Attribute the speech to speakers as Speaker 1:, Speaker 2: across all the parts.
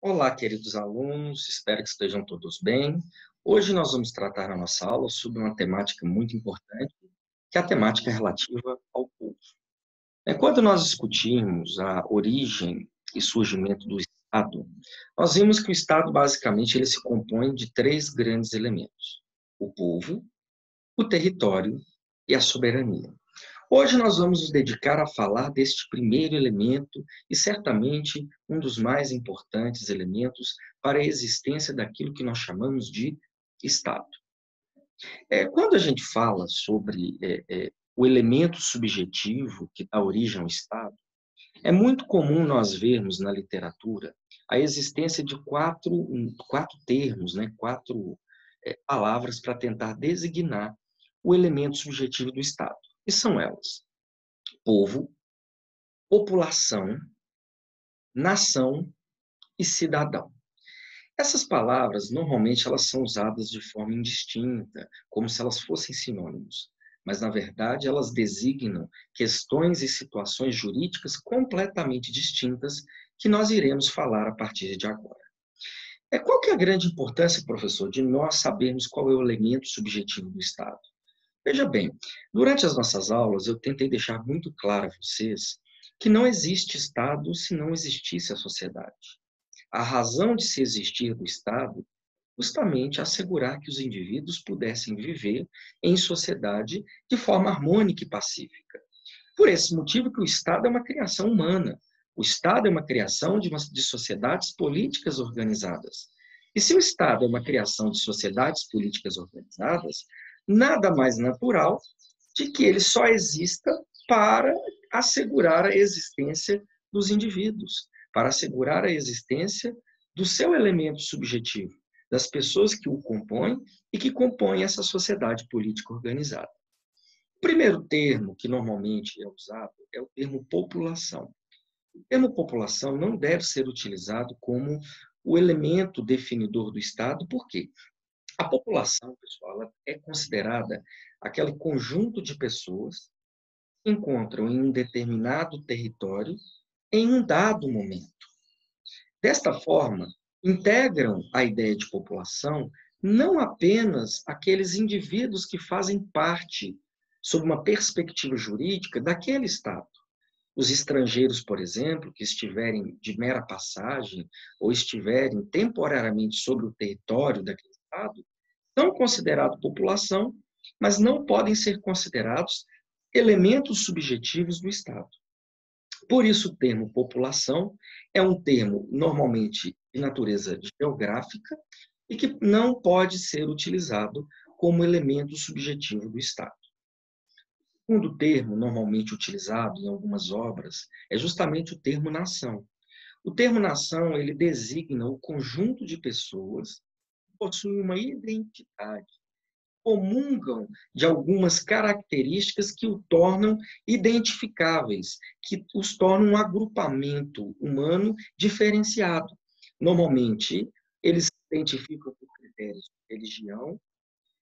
Speaker 1: Olá, queridos alunos, espero que estejam todos bem. Hoje nós vamos tratar na nossa aula sobre uma temática muito importante, que é a temática relativa ao povo. Quando nós discutimos a origem e surgimento do Estado, nós vimos que o Estado, basicamente, ele se compõe de três grandes elementos: o povo, o território e a soberania. Hoje nós vamos nos dedicar a falar deste primeiro elemento e certamente um dos mais importantes elementos para a existência daquilo que nós chamamos de Estado. Quando a gente fala sobre o elemento subjetivo que dá origem ao Estado, é muito comum nós vermos na literatura a existência de quatro termos, né, quatro palavras para tentar designar o elemento subjetivo do Estado. E são elas: povo, população, nação e cidadão. Essas palavras, normalmente, elas são usadas de forma indistinta, como se elas fossem sinônimos. Mas, na verdade, elas designam questões e situações jurídicas completamente distintas que nós iremos falar a partir de agora. Qual que é a grande importância, professor, de nós sabermos qual é o elemento subjetivo do Estado? Veja bem, durante as nossas aulas, eu tentei deixar muito claro a vocês que não existe Estado se não existisse a sociedade. A razão de se existir do Estado justamente assegurar que os indivíduos pudessem viver em sociedade de forma harmônica e pacífica. Por esse motivo que o Estado é uma criação humana. O Estado é uma criação de sociedades políticas organizadas. E se o Estado é uma criação de sociedades políticas organizadas, nada mais natural de que ele só exista para assegurar a existência dos indivíduos, para assegurar a existência do seu elemento subjetivo, das pessoas que o compõem e que compõem essa sociedade política organizada. O primeiro termo que normalmente é usado é o termo população. O termo população não deve ser utilizado como o elemento definidor do Estado, por quê? A população, pessoal, ela é considerada aquele conjunto de pessoas que se encontram em um determinado território em um dado momento. Desta forma, integram a ideia de população não apenas aqueles indivíduos que fazem parte, sob uma perspectiva jurídica, daquele Estado. Os estrangeiros, por exemplo, que estiverem de mera passagem ou estiverem temporariamente sobre o território daquele Estado, são considerados população, mas não podem ser considerados elementos subjetivos do Estado. Por isso, o termo população é um termo normalmente de natureza geográfica e que não pode ser utilizado como elemento subjetivo do Estado. O segundo termo normalmente utilizado em algumas obras é justamente o termo nação. O termo nação, ele designa o conjunto de pessoas que possuem uma identidade, comungam de algumas características que o tornam identificáveis, que os tornam um agrupamento humano diferenciado. Normalmente, eles se identificam por critérios de religião,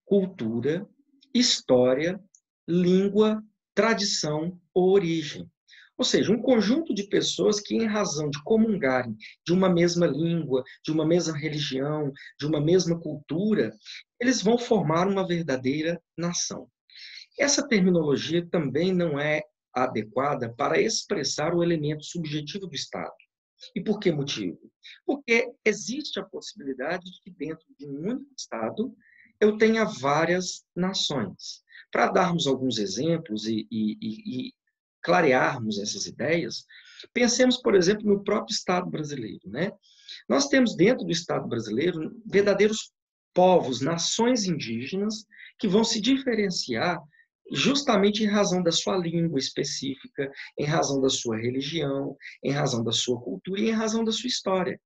Speaker 1: cultura, história, língua, tradição ou origem. Ou seja, um conjunto de pessoas que, em razão de comungarem de uma mesma língua, de uma mesma religião, de uma mesma cultura, eles vão formar uma verdadeira nação. Essa terminologia também não é adequada para expressar o elemento subjetivo do Estado. E por que motivo? Porque existe a possibilidade de que dentro de um único Estado eu tenha várias nações. Para darmos alguns exemplos e clarearmos essas ideias, pensemos, por exemplo, no próprio Estado brasileiro, né? Nós temos dentro do Estado brasileiro verdadeiros povos, nações indígenas que vão se diferenciar justamente em razão da sua língua específica, em razão da sua religião, em razão da sua cultura e em razão da sua história.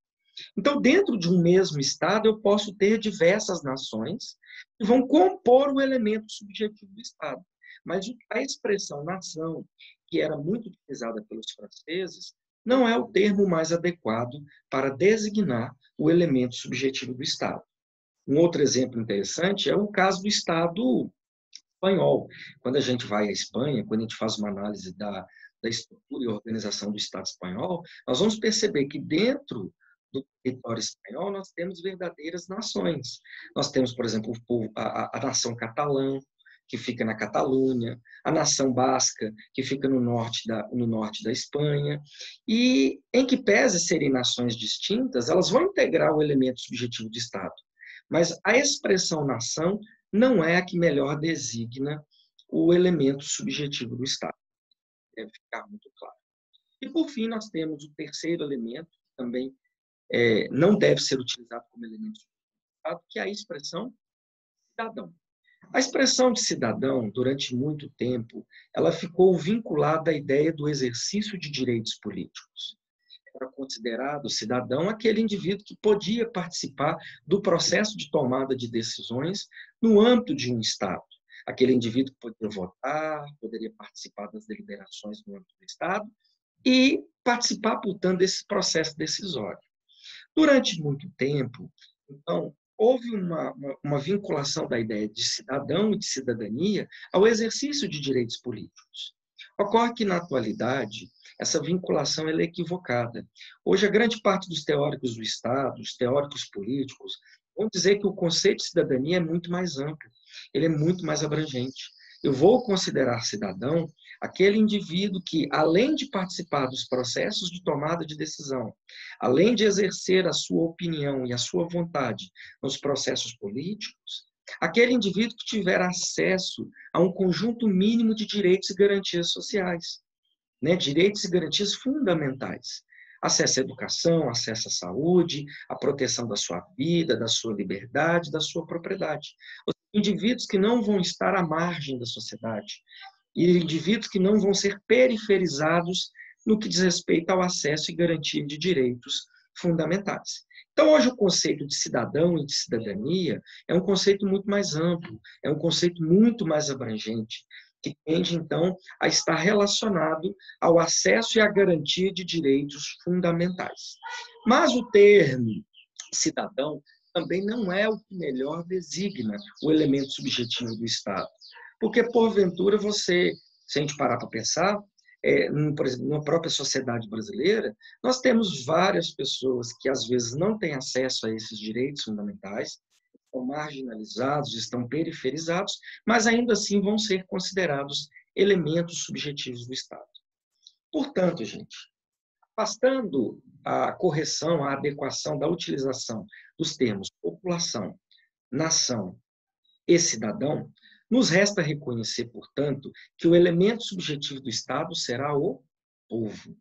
Speaker 1: Então, dentro de um mesmo Estado, eu posso ter diversas nações que vão compor o elemento subjetivo do Estado. Mas a expressão nação, que era muito utilizada pelos franceses, não é o termo mais adequado para designar o elemento subjetivo do Estado. Um outro exemplo interessante é o caso do Estado espanhol. Quando a gente vai à Espanha, quando a gente faz uma análise da estrutura e organização do Estado espanhol, nós vamos perceber que dentro do território espanhol, nós temos verdadeiras nações. Nós temos, por exemplo, a nação catalã, que fica na Catalunha, a nação basca, que fica no norte da Espanha, e em que pese serem nações distintas, elas vão integrar o elemento subjetivo do Estado. Mas a expressão nação não é a que melhor designa o elemento subjetivo do Estado. Deve ficar muito claro. E, por fim, nós temos o terceiro elemento, que também não deve ser utilizado como elemento subjetivo do Estado, que é a expressão cidadão. A expressão de cidadão, durante muito tempo, ela ficou vinculada à ideia do exercício de direitos políticos. Era considerado cidadão aquele indivíduo que podia participar do processo de tomada de decisões no âmbito de um Estado. Aquele indivíduo que poderia votar, poderia participar das deliberações no âmbito do Estado e participar, portanto, desse processo decisório. Durante muito tempo, então, houve uma vinculação da ideia de cidadão e de cidadania ao exercício de direitos políticos. Ocorre que, na atualidade, essa vinculação é equivocada. Hoje, a grande parte dos teóricos do Estado, os teóricos políticos, vão dizer que o conceito de cidadania é muito mais amplo, ele é muito mais abrangente. Eu vou considerar cidadão aquele indivíduo que, além de participar dos processos de tomada de decisão, além de exercer a sua opinião e a sua vontade nos processos políticos, aquele indivíduo que tiver acesso a um conjunto mínimo de direitos e garantias sociais, né? Direitos e garantias fundamentais. Acesso à educação, acesso à saúde, a proteção da sua vida, da sua liberdade, da sua propriedade. Os indivíduos que não vão estar à margem da sociedade, e indivíduos que não vão ser periferizados no que diz respeito ao acesso e garantia de direitos fundamentais. Então, hoje, o conceito de cidadão e de cidadania é um conceito muito mais amplo, é um conceito muito mais abrangente, que tende, então, a estar relacionado ao acesso e à garantia de direitos fundamentais. Mas o termo cidadão também não é o que melhor designa o elemento subjetivo do Estado. Porque, porventura, se a gente parar para pensar, por exemplo, na própria sociedade brasileira, nós temos várias pessoas que, às vezes, não têm acesso a esses direitos fundamentais, estão marginalizados, estão periferizados, mas ainda assim vão ser considerados elementos subjetivos do Estado. Portanto, gente, afastando a correção, a adequação da utilização dos termos população, nação e cidadão, nos resta reconhecer, portanto, que o elemento subjetivo do Estado será o povo.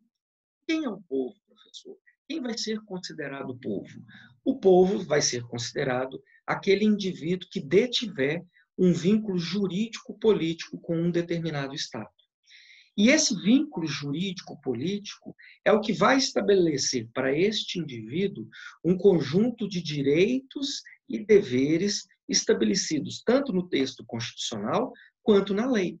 Speaker 1: Quem é o povo, professor? Quem vai ser considerado povo? O povo vai ser considerado aquele indivíduo que detiver um vínculo jurídico-político com um determinado Estado. E esse vínculo jurídico-político é o que vai estabelecer para este indivíduo um conjunto de direitos e deveres estabelecidos tanto no texto constitucional quanto na lei.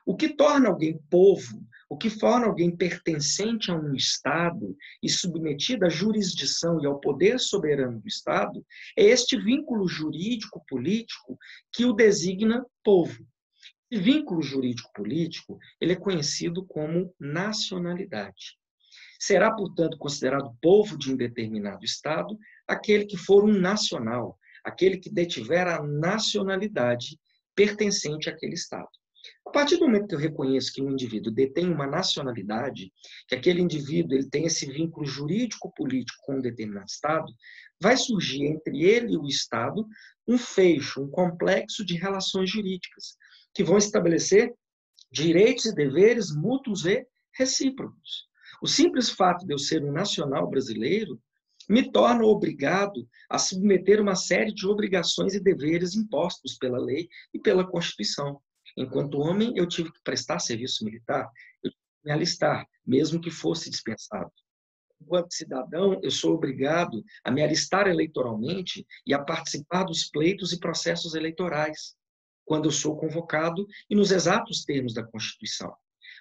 Speaker 1: O que torna alguém povo, o que torna alguém pertencente a um Estado e submetido à jurisdição e ao poder soberano do Estado, é este vínculo jurídico-político que o designa povo. Esse vínculo jurídico-político, ele é conhecido como nacionalidade. Será, portanto, considerado povo de um determinado Estado aquele que for um nacional, aquele que detiver a nacionalidade pertencente àquele Estado. A partir do momento que eu reconheço que um indivíduo detém uma nacionalidade, que aquele indivíduo ele tem esse vínculo jurídico-político com um determinado Estado, vai surgir entre ele e o Estado um feixe, um complexo de relações jurídicas, que vão estabelecer direitos e deveres mútuos e recíprocos. O simples fato de eu ser um nacional brasileiro me torna obrigado a submeter uma série de obrigações e deveres impostos pela lei e pela Constituição. Enquanto homem, eu tive que prestar serviço militar, eu tive que me alistar, mesmo que fosse dispensado. Enquanto cidadão, eu sou obrigado a me alistar eleitoralmente e a participar dos pleitos e processos eleitorais, quando eu sou convocado e nos exatos termos da Constituição.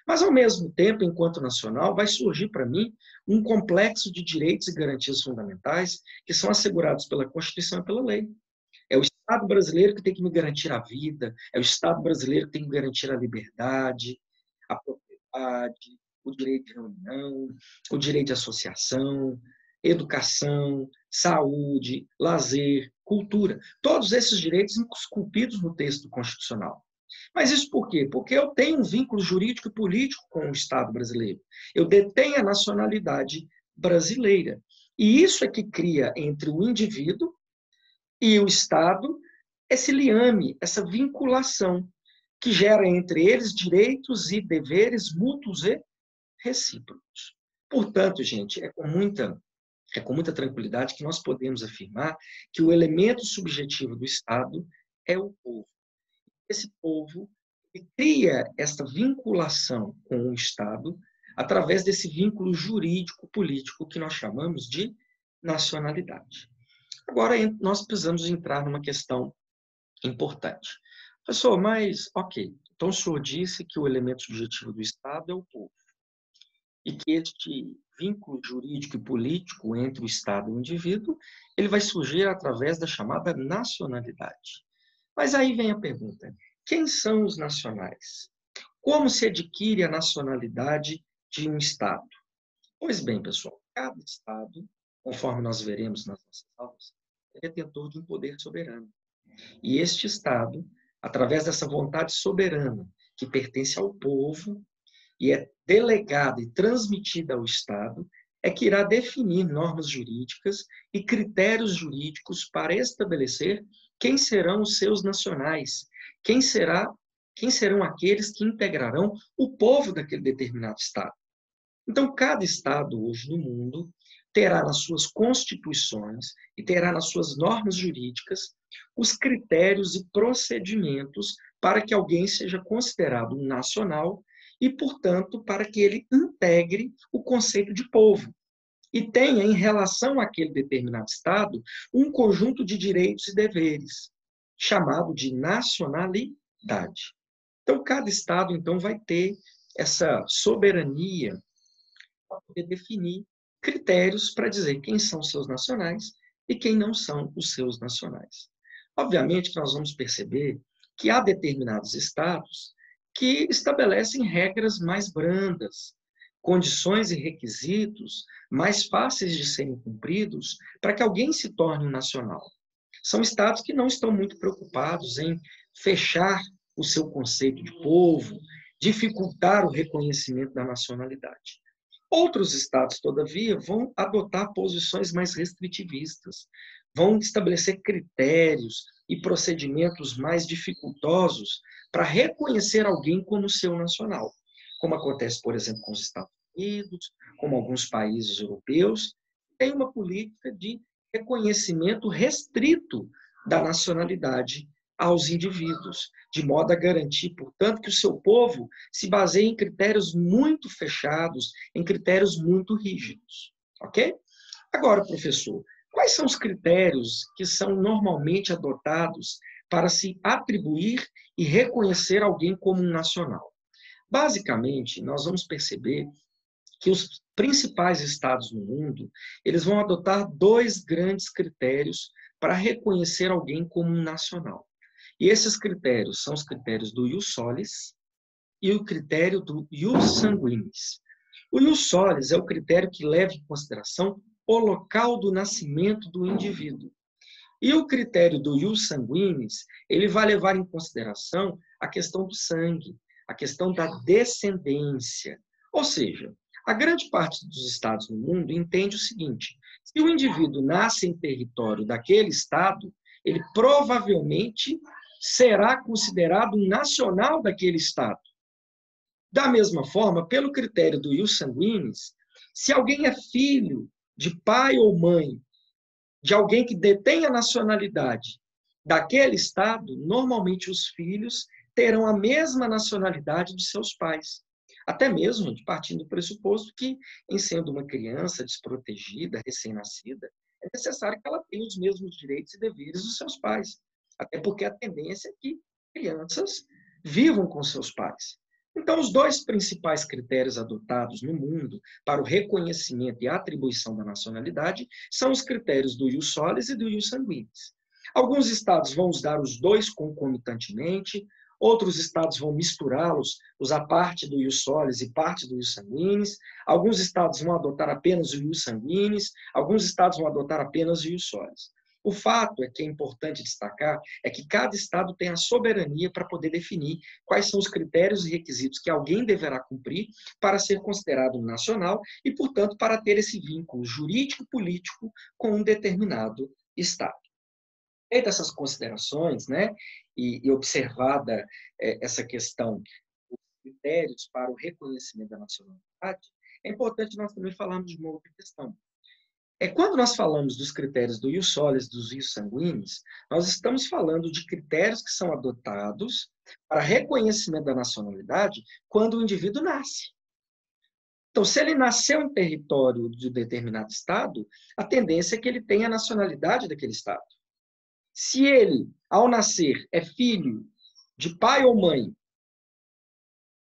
Speaker 1: Mas, ao mesmo tempo, enquanto nacional, vai surgir para mim um complexo de direitos e garantias fundamentais que são assegurados pela Constituição e pela lei. É o Estado brasileiro que tem que me garantir a vida, é o Estado brasileiro que tem que garantir a liberdade, a propriedade, o direito de reunião, o direito de associação, educação, saúde, lazer, cultura. Todos esses direitos esculpidos no texto constitucional. Mas isso por quê? Porque eu tenho um vínculo jurídico e político com o Estado brasileiro. Eu detenho a nacionalidade brasileira. E isso é que cria entre o indivíduo e o Estado esse liame, essa vinculação, que gera entre eles direitos e deveres mútuos e recíprocos. Portanto, gente, é com muita tranquilidade que nós podemos afirmar que o elemento subjetivo do Estado é o povo. Esse povo cria esta vinculação com o Estado através desse vínculo jurídico-político que nós chamamos de nacionalidade. Agora, nós precisamos entrar numa questão importante. Professor, mas, ok, então o senhor disse que o elemento subjetivo do Estado é o povo e que este vínculo jurídico e político entre o Estado e o indivíduo, ele vai surgir através da chamada nacionalidade. Mas aí vem a pergunta, quem são os nacionais? Como se adquire a nacionalidade de um Estado? Pois bem, pessoal, cada Estado, conforme nós veremos nas nossas aulas, é detentor de um poder soberano. E este Estado, através dessa vontade soberana, que pertence ao povo, e é delegada e transmitida ao Estado, é que irá definir normas jurídicas e critérios jurídicos para estabelecer quem serão os seus nacionais, quem serão aqueles que integrarão o povo daquele determinado Estado. Então, cada Estado hoje no mundo terá nas suas constituições e terá nas suas normas jurídicas os critérios e procedimentos para que alguém seja considerado um nacional e, portanto, para que ele integre o conceito de povo e tenha, em relação àquele determinado Estado, um conjunto de direitos e deveres, chamado de nacionalidade. Então, cada Estado, então, vai ter essa soberania para poder definir critérios para dizer quem são seus nacionais e quem não são os seus nacionais. Obviamente que nós vamos perceber que há determinados estados que estabelecem regras mais brandas, condições e requisitos mais fáceis de serem cumpridos para que alguém se torne um nacional. São estados que não estão muito preocupados em fechar o seu conceito de povo, dificultar o reconhecimento da nacionalidade. Outros estados, todavia, vão adotar posições mais restritivistas, vão estabelecer critérios e procedimentos mais dificultosos para reconhecer alguém como seu nacional, como acontece, por exemplo, com os Estados Unidos, como alguns países europeus, tem uma política de reconhecimento restrito da nacionalidade aos indivíduos, de modo a garantir, portanto, que o seu povo se baseie em critérios muito fechados, em critérios muito rígidos. Ok? Agora, professor, quais são os critérios que são normalmente adotados para se atribuir e reconhecer alguém como um nacional? Basicamente, nós vamos perceber que os principais estados no mundo, eles vão adotar dois grandes critérios para reconhecer alguém como um nacional. E esses critérios são os critérios do ius solis e o critério do ius sanguinis. O ius solis é o critério que leva em consideração o local do nascimento do indivíduo. E o critério do ius sanguinis, ele vai levar em consideração a questão do sangue, a questão da descendência. Ou seja, a grande parte dos estados no mundo entende o seguinte: se o indivíduo nasce em território daquele estado, ele provavelmente será considerado um nacional daquele estado. Da mesma forma, pelo critério do ius sanguinis, se alguém é filho de pai ou mãe de alguém que detém a nacionalidade daquele estado, normalmente os filhos terão a mesma nacionalidade dos seus pais. Até mesmo, gente, partindo do pressuposto que, em sendo uma criança desprotegida, recém-nascida, é necessário que ela tenha os mesmos direitos e deveres dos seus pais. Até porque a tendência é que crianças vivam com seus pais. Então, os dois principais critérios adotados no mundo para o reconhecimento e atribuição da nacionalidade são os critérios do ius solis e do ius sanguinis. Alguns estados vão usar os dois concomitantemente, outros estados vão misturá-los, usar parte do ius solis e parte do ius sanguinis, alguns estados vão adotar apenas o ius sanguinis, alguns estados vão adotar apenas o ius solis. O fato é que é importante destacar é que cada estado tem a soberania para poder definir quais são os critérios e requisitos que alguém deverá cumprir para ser considerado nacional e, portanto, para ter esse vínculo jurídico-político com um determinado estado. Feitas essas considerações, né, e observada essa questão dos critérios para o reconhecimento da nacionalidade, é importante nós também falarmos de uma outra questão. Quando nós falamos dos critérios do ius solis, dos ius sanguinis, nós estamos falando de critérios que são adotados para reconhecimento da nacionalidade quando o indivíduo nasce. Então, se ele nasceu em território de um determinado estado, a tendência é que ele tenha a nacionalidade daquele estado. Se ele, ao nascer, é filho de pai ou mãe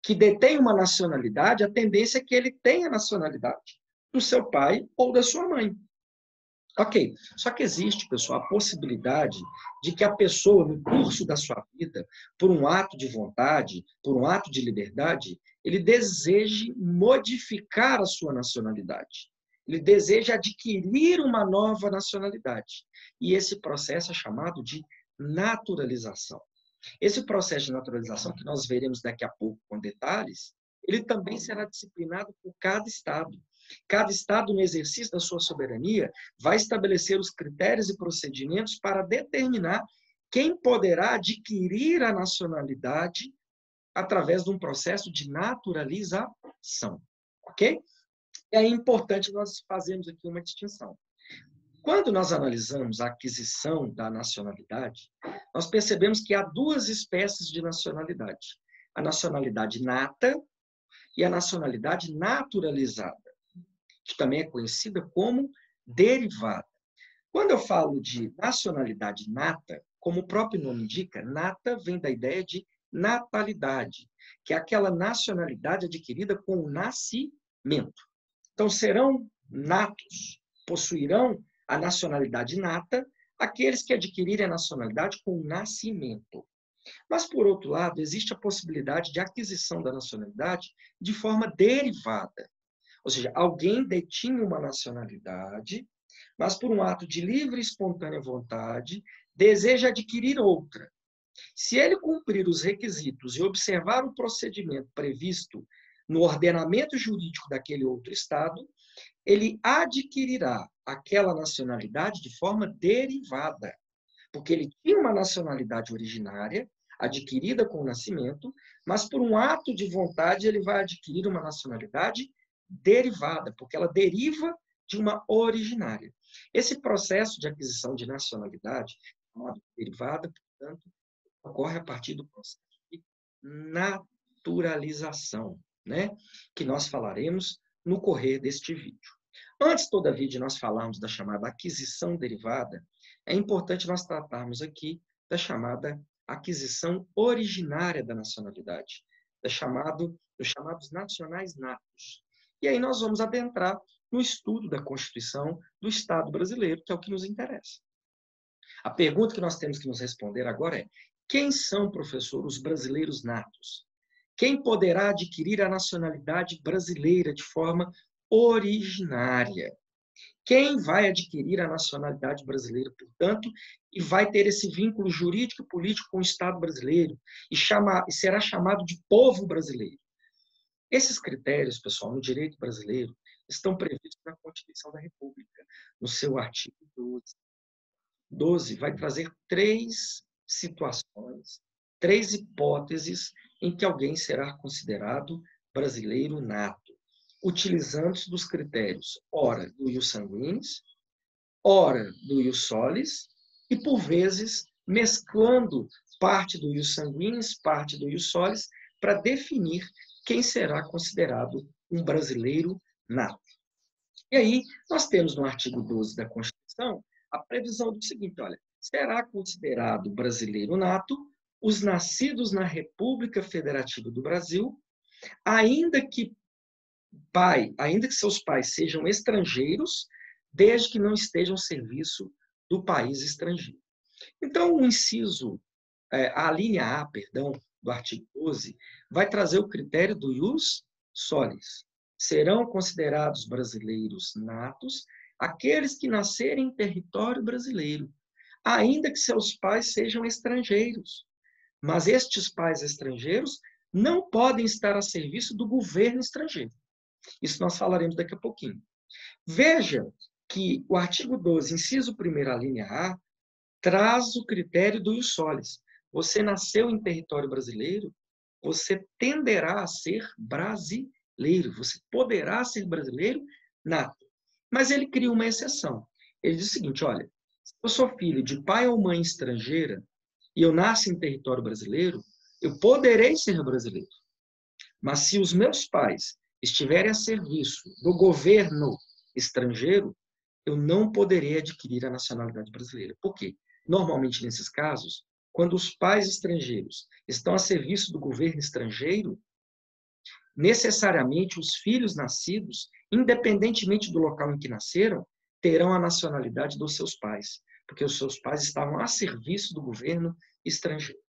Speaker 1: que detém uma nacionalidade, a tendência é que ele tenha a nacionalidade do seu pai ou da sua mãe. Ok, só que existe, pessoal, a possibilidade de que a pessoa, no curso da sua vida, por um ato de vontade, por um ato de liberdade, ele deseje modificar a sua nacionalidade. Ele deseja adquirir uma nova nacionalidade. E esse processo é chamado de naturalização. Esse processo de naturalização, que nós veremos daqui a pouco com detalhes, ele também será disciplinado por cada estado. Cada estado, no exercício da sua soberania, vai estabelecer os critérios e procedimentos para determinar quem poderá adquirir a nacionalidade através de um processo de naturalização. Ok? É importante nós fazermos aqui uma distinção. Quando nós analisamos a aquisição da nacionalidade, nós percebemos que há duas espécies de nacionalidade. A nacionalidade nata e a nacionalidade naturalizada, que também é conhecida como derivada. Quando eu falo de nacionalidade nata, como o próprio nome indica, nata vem da ideia de natalidade, que é aquela nacionalidade adquirida com o nascimento. Então, serão natos, possuirão a nacionalidade nata aqueles que adquirirem a nacionalidade com o nascimento. Mas, por outro lado, existe a possibilidade de aquisição da nacionalidade de forma derivada. Ou seja, alguém detinha uma nacionalidade, mas por um ato de livre e espontânea vontade, deseja adquirir outra. Se ele cumprir os requisitos e observar o procedimento previsto no ordenamento jurídico daquele outro estado, ele adquirirá aquela nacionalidade de forma derivada, porque ele tinha uma nacionalidade originária, adquirida com o nascimento, mas por um ato de vontade ele vai adquirir uma nacionalidade derivada, porque ela deriva de uma originária. Esse processo de aquisição de nacionalidade, chamado derivada, portanto, ocorre a partir do processo de naturalização, né? Que nós falaremos no correr deste vídeo. Antes, todavia, de nós falarmos da chamada aquisição derivada, é importante nós tratarmos aqui da chamada aquisição originária da nacionalidade, dos chamados nacionais natos. E aí nós vamos adentrar no estudo da Constituição do Estado brasileiro, que é o que nos interessa. A pergunta que nós temos que nos responder agora é: quem são, professor, os brasileiros natos? Quem poderá adquirir a nacionalidade brasileira de forma originária? Quem vai adquirir a nacionalidade brasileira, portanto, e vai ter esse vínculo jurídico e político com o Estado brasileiro e será chamado de povo brasileiro? Esses critérios, pessoal, no direito brasileiro, estão previstos na Constituição da República, no seu artigo 12. 12 vai trazer 3 situações, 3 hipóteses em que alguém será considerado brasileiro nato, utilizando-se dos critérios, ora, do ius sanguinis, ora, do ius solis, e, por vezes, mesclando parte do ius sanguinis, parte do ius solis, para definir quem será considerado um brasileiro nato. E aí, nós temos no artigo 12 da Constituição a previsão do seguinte: olha, será considerado brasileiro nato os nascidos na República Federativa do Brasil, ainda que seus pais sejam estrangeiros, desde que não estejam ao serviço do país estrangeiro. Então, a linha A, perdão, do artigo 12 vai trazer o critério do ius solis. Serão considerados brasileiros natos aqueles que nascerem em território brasileiro, ainda que seus pais sejam estrangeiros. Mas estes pais estrangeiros não podem estar a serviço do governo estrangeiro. Isso nós falaremos daqui a pouquinho. Veja que o artigo 12, inciso 1º, a linha A, traz o critério do ius solis. Você nasceu em território brasileiro, você tenderá a ser brasileiro, você poderá ser brasileiro nato. Mas ele cria uma exceção. Ele diz o seguinte, olha, se eu sou filho de pai ou mãe estrangeira e eu nasço em território brasileiro, eu poderei ser brasileiro. Mas se os meus pais estiverem a serviço do governo estrangeiro, eu não poderei adquirir a nacionalidade brasileira. Por quê? Normalmente, nesses casos, quando os pais estrangeiros estão a serviço do governo estrangeiro, necessariamente os filhos nascidos, independentemente do local em que nasceram, terão a nacionalidade dos seus pais, porque os seus pais estavam a serviço do governo estrangeiro.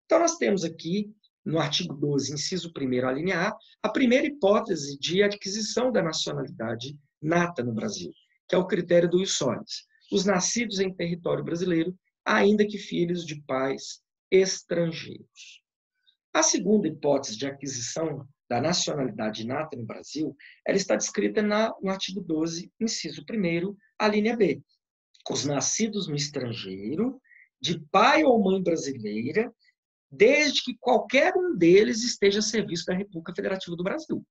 Speaker 1: Então, nós temos aqui, no artigo 12, inciso 1º, a linha A primeira hipótese de adquisição da nacionalidade nata no Brasil, que é o critério do ius solis. Os nascidos em território brasileiro, ainda que filhos de pais estrangeiros. A segunda hipótese de aquisição da nacionalidade nata no Brasil, ela está descrita no artigo 12, inciso 1º, a linha B. Os nascidos no estrangeiro, de pai ou mãe brasileira, desde que qualquer um deles esteja a serviço da República Federativa do Brasil.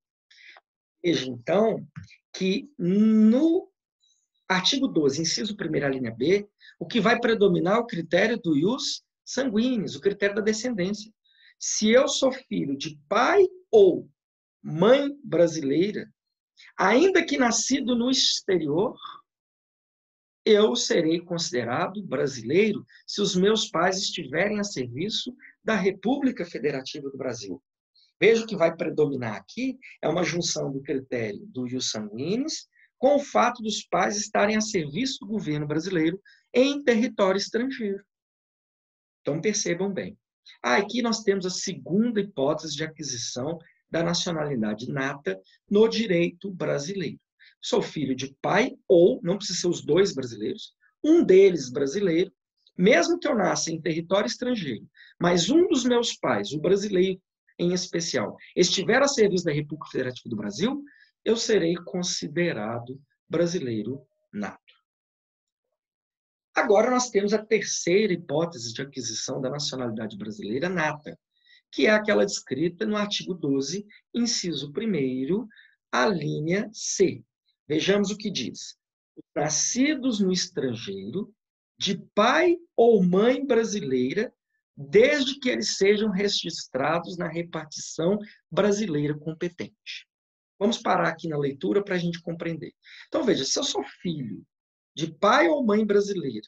Speaker 1: Veja, então, que no artigo 12, inciso 1º, a linha B, o que vai predominar é o critério do ius sanguinis, o critério da descendência. Se eu sou filho de pai ou mãe brasileira, ainda que nascido no exterior, eu serei considerado brasileiro se os meus pais estiverem a serviço da República Federativa do Brasil. Veja que vai predominar aqui é uma junção do critério do ius sanguinis com o fato dos pais estarem a serviço do governo brasileiro em território estrangeiro. Então, percebam bem. Aqui nós temos a segunda hipótese de aquisição da nacionalidade nata no direito brasileiro. Sou filho de pai ou, não precisa ser os dois brasileiros, um deles brasileiro, mesmo que eu nasça em território estrangeiro, mas um dos meus pais, o brasileiro em especial, estiver a serviço da República Federativa do Brasil, eu serei considerado brasileiro nato. Agora nós temos a terceira hipótese de aquisição da nacionalidade brasileira nata, que é aquela descrita no artigo 12, inciso 1º, a linha C. Vejamos o que diz. Nascidos no estrangeiro, de pai ou mãe brasileira, desde que eles sejam registrados na repartição brasileira competente. Vamos parar aqui na leitura para a gente compreender. Então, veja, se eu sou filho de pai ou mãe brasileira,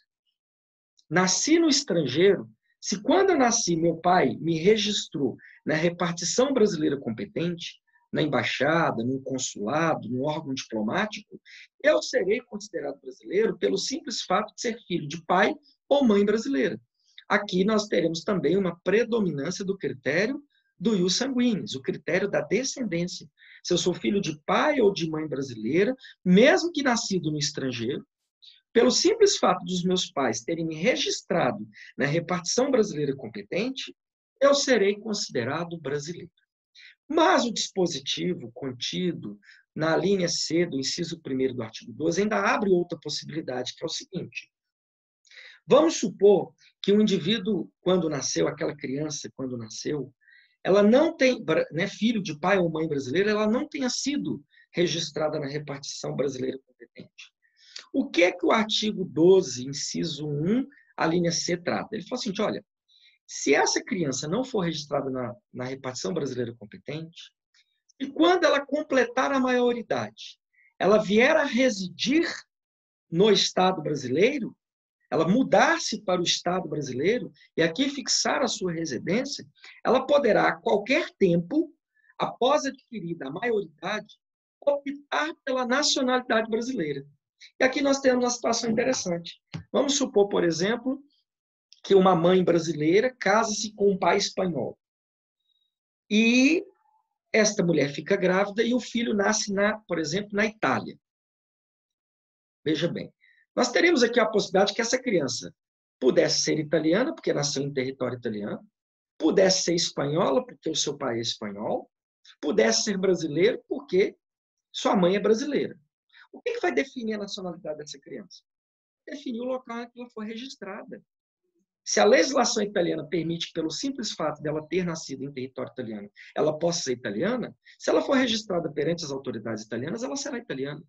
Speaker 1: nasci no estrangeiro, se quando eu nasci meu pai me registrou na repartição brasileira competente, na embaixada, no consulado, no órgão diplomático, eu serei considerado brasileiro pelo simples fato de ser filho de pai ou mãe brasileira. Aqui nós teremos também uma predominância do critério do ius sanguinis, o critério da descendência. Se eu sou filho de pai ou de mãe brasileira, mesmo que nascido no estrangeiro, pelo simples fato dos meus pais terem me registrado na repartição brasileira competente, eu serei considerado brasileiro. Mas o dispositivo contido na linha C do inciso 1º do artigo 12 ainda abre outra possibilidade, que é o seguinte. Vamos supor que o indivíduo, quando nasceu, aquela criança, quando nasceu, ela não tem, né, filho de pai ou mãe brasileira, ela não tenha sido registrada na repartição brasileira competente. O que é que o artigo 12, inciso 1, a linha C trata? Ele fala assim, olha, se essa criança não for registrada na repartição brasileira competente, e quando ela completar a maioridade, ela vier a residir no Estado brasileiro, ela mudar-se para o Estado brasileiro e aqui fixar a sua residência, ela poderá, a qualquer tempo, após adquirida a maioridade, optar pela nacionalidade brasileira. E aqui nós temos uma situação interessante. Vamos supor, por exemplo, que uma mãe brasileira casa-se com um pai espanhol. E esta mulher fica grávida e o filho nasce, por exemplo, na Itália. Veja bem, nós teríamos aqui a possibilidade que essa criança pudesse ser italiana, porque nasceu em território italiano, pudesse ser espanhola, porque o seu pai é espanhol, pudesse ser brasileiro, porque sua mãe é brasileira. O que vai definir a nacionalidade dessa criança? Definir o local em que ela foi registrada. Se a legislação italiana permite, pelo simples fato dela ter nascido em território italiano, ela possa ser italiana, se ela for registrada perante as autoridades italianas, ela será italiana.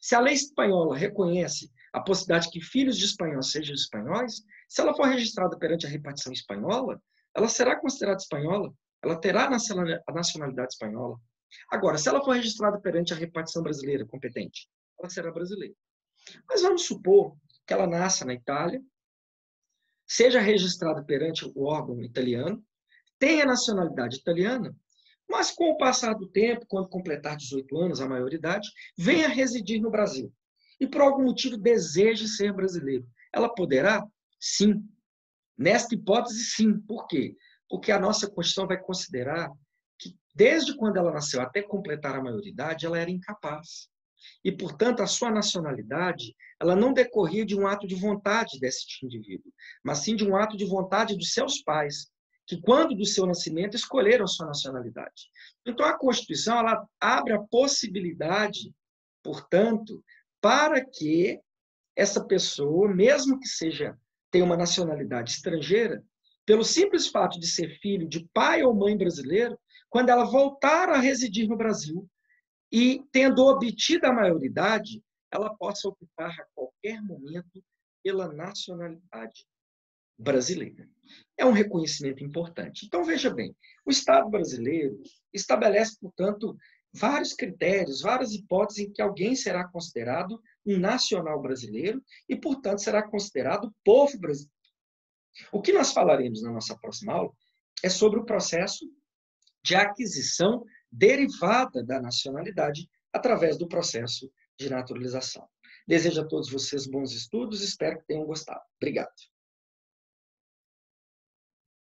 Speaker 1: Se a lei espanhola reconhece a possibilidade que filhos de espanhóis sejam espanhóis, se ela for registrada perante a repartição espanhola, ela será considerada espanhola, ela terá a nacionalidade espanhola. Agora, se ela for registrada perante a repartição brasileira competente, ela será brasileira. Mas vamos supor que ela nasça na Itália, seja registrada perante o órgão italiano, tenha nacionalidade italiana, mas com o passar do tempo, quando completar 18 anos, a maioridade, venha residir no Brasil. E por algum motivo deseje ser brasileiro. Ela poderá? Sim. Nesta hipótese, sim. Por quê? Porque a nossa Constituição vai considerar que, desde quando ela nasceu até completar a maioridade, ela era incapaz. E, portanto, a sua nacionalidade ela não decorria de um ato de vontade desse indivíduo, mas sim de um ato de vontade dos seus pais, que, quando do seu nascimento, escolheram a sua nacionalidade. Então, a Constituição ela abre a possibilidade, portanto, para que essa pessoa, mesmo que tenha uma nacionalidade estrangeira, pelo simples fato de ser filho de pai ou mãe brasileiro, quando ela voltar a residir no Brasil, e, tendo obtido a maioridade, ela possa optar a qualquer momento pela nacionalidade brasileira. É um reconhecimento importante. Então, veja bem, o Estado brasileiro estabelece, portanto, vários critérios, várias hipóteses em que alguém será considerado um nacional brasileiro e, portanto, será considerado povo brasileiro. O que nós falaremos na nossa próxima aula é sobre o processo de aquisição derivada da nacionalidade através do processo de naturalização. Desejo a todos vocês bons estudos, espero que tenham gostado. Obrigado.